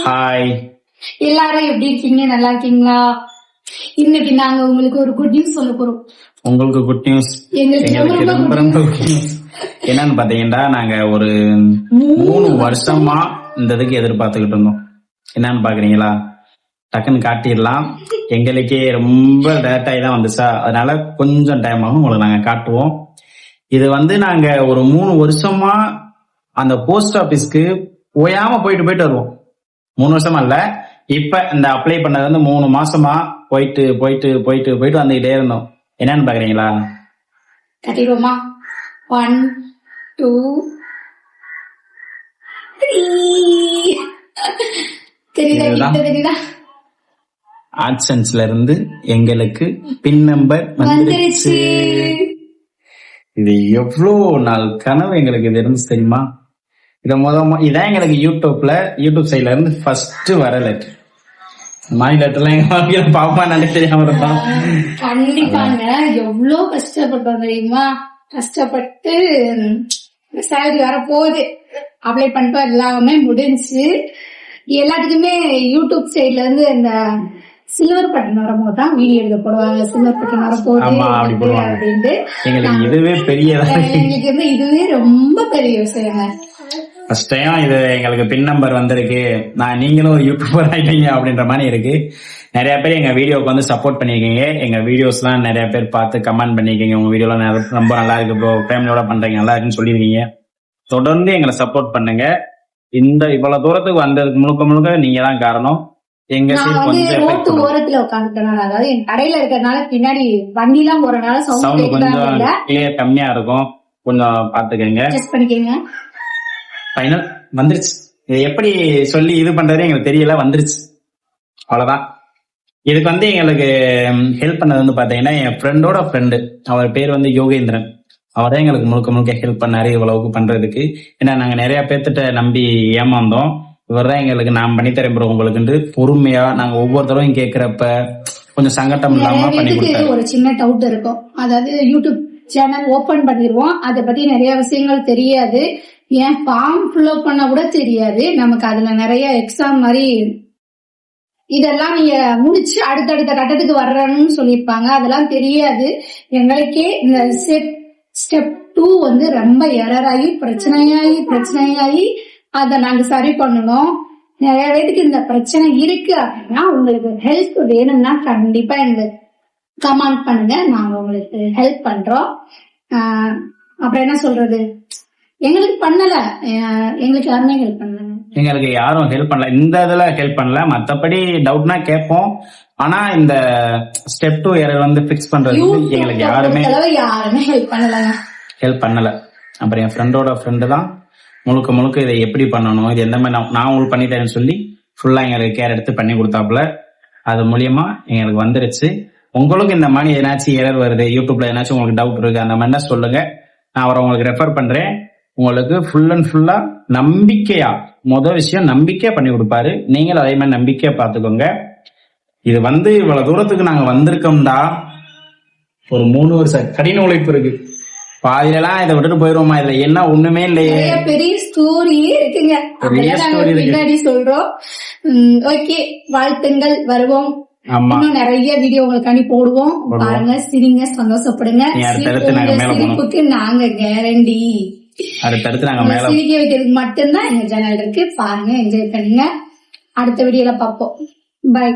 Hi, எல்லாரும் எப்படி இருக்கீங்க? நல்லா இருக்கீங்களா? இன்னைக்கு நாங்க உங்களுக்கு ஒரு குட் நியூஸ் சொல்ல போறோம். உங்களுக்கு குட் நியூஸ், எங்களுக்கு ரொம்ப ரொம்ப குட் நியூஸ். என்னன்னு பாத்தீங்கன்னா, நாங்க ஒரு 3 வருஷமா இந்த இதுக்கு எதிர்பார்த்துக்கிட்டு இருந்தோம். என்னன்னு பாக்குறீங்களா? டக்குன்னு காட்டிடலாம். எங்களுக்கே ரொம்ப லேட்டாகி தான் வந்துச்சா, அதனால கொஞ்சம் டைம் ஆகும். உங்களுக்கு நாங்க காட்டுவோம். இது வந்து நாங்க ஒரு 3 வருஷமா அந்த போஸ்ட் ஆபீஸ்க்கு ஓயாம போயிட்டு வருவோம். 3 வருஷமா இல்ல, இப்ப இந்த அப்ளை பண்ணது வந்து 3 மாசமா போயிட்டு வந்துகிட்டே இருந்தோம். என்னன்னு பாக்குறீங்களா? கட்டிடுவோமா? 1 2 3 தெரியுதா? ஆட்சன்ஸ்ல இருந்து எங்களுக்கு பின் நம்பர் வந்துருச்சு. இது எவ்வளவு நாள் கனவு எங்களுக்கு இது இருந்துச்சு தெரியுமா? இதான் எங்களுக்கு யூடியூப் சைட்ல இருந்து ஃபர்ஸ்ட் வர லெட்டர். மாய் லெட்டர்லாம் எங்க பாப்பா நினைக்க தெரியாம இருப்பான். கண்டிப்பாங்க, எவ்வளவு கஷ்டப்பட்டோம் தெரியுமா? கஷ்டப்பட்டு சேலரி வர போகுது, அப்ளை பண்ணிட்டு எல்லாமே முடிஞ்சு. எல்லாத்துக்குமே யூடியூப் சைட்ல இருந்து இந்த சில்வர் பட்டன் வரும்போது தான் வீடியோ எடுக்க போடுவாங்க. சில்வர் பட்டன் வரப்போகுது அப்படின்ட்டு எங்களுக்கு இதுவே இதுவே ரொம்ப பெரிய விஷயங்க. ஃபர்ஸ்ட் டைம் இது எங்களுக்கு பின் நம்பர் வந்திருக்கு. நீங்களும் ஒரு யூடியூபர் ஆயிட்டீங்க அப்படின்ற மாதிரி இருக்கு. நிறைய பேர் எங்க வீடியோக்கு வந்து சப்போர்ட் பண்ணிருக்கீங்க. எங்க வீடியோஸ் எல்லாம் நிறைய பேர் பார்த்து கமெண்ட் பண்ணிருக்கீங்க. உங்க வீடியோ எல்லாம் ரொம்ப நல்லா இருக்கு ப்ரோ, ஃபேமிலியோட பண்றீங்க, நல்லா இருக்குன்னு சொல்லிருக்கீங்க. தொடர்ந்து எங்களை சப்போர்ட் பண்ணுங்க. இந்த இவ்வளவு தூரத்துக்கு வந்ததுக்கு முழுக்க நீங்க தான் காரணம். எங்க ரோட்டு ஓரத்துல உட்காந்துட்டனால, அதாவது என் கடையில இருக்கிறதுனால பின்னாடி வண்டி எல்லாம் போறதுனால சவுண்ட் கொஞ்சம் கிளியர் கம்மியா இருக்கும், கொஞ்சம் பாத்துக்கங்க. ஃபைனல் வந்துருச்சு. இது எப்படி சொல்லி இது பண்றது எங்களுக்கு தெரியல, வந்துருச்சு, அவ்வளவுதான். இதுக்கு வந்து எங்களுக்கு ஹெல்ப் பண்ணது வந்து பாத்தீங்கன்னா என் ஃப்ரெண்டோட ஃப்ரெண்டு, அவர் பேர் வந்து யோகேந்திரன். அவரே எங்களுக்கு முழுக்க ஹெல்ப் பண்ணாரு இவ்வளவுக்கு பண்றதுக்கு. ஏன்னா நாங்க நிறைய பேர்த்திட்ட நம்பி ஏமாந்தோம். இவர் தான் எங்களுக்கு நான் பண்ணித்தரேன் ப்ரோ உங்களுக்கு பொறுமையா நாங்க ஒவ்வொரு தடவையும் கேட்கிறப்ப கொஞ்சம் சங்கட்டம் இல்லாம பண்ணி கொடுத்தாரு. ஒரு சின்ன டவுட் இருக்கும், அதாவது யூடியூப் சேனல் ஓபன் பண்ணிடுவோம், அதை பத்தி நிறைய விஷயங்கள் தெரியாது. ஏன் ஃபார்ம் ஃபில்அப் பண்ண கூட தெரியாது நமக்கு. அதுல நிறைய எக்ஸாம் மாதிரி இதெல்லாம் நீங்க முடிச்சு அடுத்தடுத்த கட்டத்துக்கு வர்றன்னு சொல்லியிருப்பாங்க, அதெல்லாம் தெரியாது எங்களுக்கே. இந்த ஸ்டெப் 2 வந்து ரொம்ப எரராகி பிரச்சனையாகி அதை நாங்க சரி பண்ணணும். நிறைய பேருக்கு இந்த பிரச்சனை இருக்கு அப்படின்னா உங்களுக்கு ஹெல்ப் வேணும்னா கண்டிப்பா எங்களுக்கு கமெண்ட் பண்ணுங்க, நாங்க உங்களுக்கு ஹெல்ப் பண்றோம். அப்புறம் என்ன சொல்றது, எங்களுக்கு பண்ணல, எங்களுக்கு யாருமே ஹெல்ப் பண்ணல. எங்களுக்கு யாரும் ஹெல்ப் பண்ணல, இந்த இதுல ஹெல்ப் பண்ணல. மத்தபடி டவுட்னா கேட்போம். ஆனா இந்த ஸ்டெப் 2 எரர் வந்து பிக்ஸ் பண்றது எங்களுக்கு யாருமே ஹெல்ப் பண்ணல. அப்புறம் என் ஃப்ரெண்டோட ஃப்ரெண்டு தான் முழுக்க இதை எப்படி பண்ணணும், இது எந்த மாதிரி நான் உங்களுக்கு பண்ணிட்டேன்னு சொல்லி ஃபுல்லா எங்களுக்கு கேர் எடுத்து பண்ணி கொடுத்தாப்புல. அது மூலியமா எங்களுக்கு வந்துருச்சு. உங்களுக்கு இந்த மாதிரி ஏதாச்சும் எரர் வருது, யூடியூப்ல ஏதாச்சும் உங்களுக்கு டவுட் இருக்கு, அந்த மாதிரி சொல்லுங்க, நான் அவரை உங்களுக்கு ரெஃபர் பண்றேன். உங்களுக்கு ஃபுல் அண்ட் ஃபுல்லா நம்பிக்கையா, முதல் விஷயம் நம்பிக்கையா பண்ணி கொடுப்பாரு. நீங்களும் அதே மாதிரி நம்பிக்கையா பாத்துக்கோங்க. இது வந்து இவ்வளவு தூரத்துக்கு நாங்க வந்திருக்கோம்டா, ஒரு 3 வருஷம் கடின உழைப்பு இருக்கு. பாதியெல்லாம் இதை விட்டுட்டு போயிருவோமா? இதுல என்ன ஒண்ணுமே இல்லையே, பெரிய ஸ்டோரி இருக்குங்க, பின்னாடி சொல்றோம். ஓகே, வாழ்த்துங்கள், வருவோம். இன்னும் நிறைய வீடியோ உங்களுக்காண்டி போடுவோம். பாருங்க, சிரிங்க, சந்தோஷப்படுங்க. சிரிப்புக்கு நாங்க கேரண்டி. அடுத்தடுத்து நாங்க மேல சிரிக்க வைக்கிறதுக்கு மட்டும்தான் எங்க சேனல் இருக்கு. பாருங்க, என்ஜாய் பண்ணுங்க. அடுத்த வீடியோல பாப்போம். பை.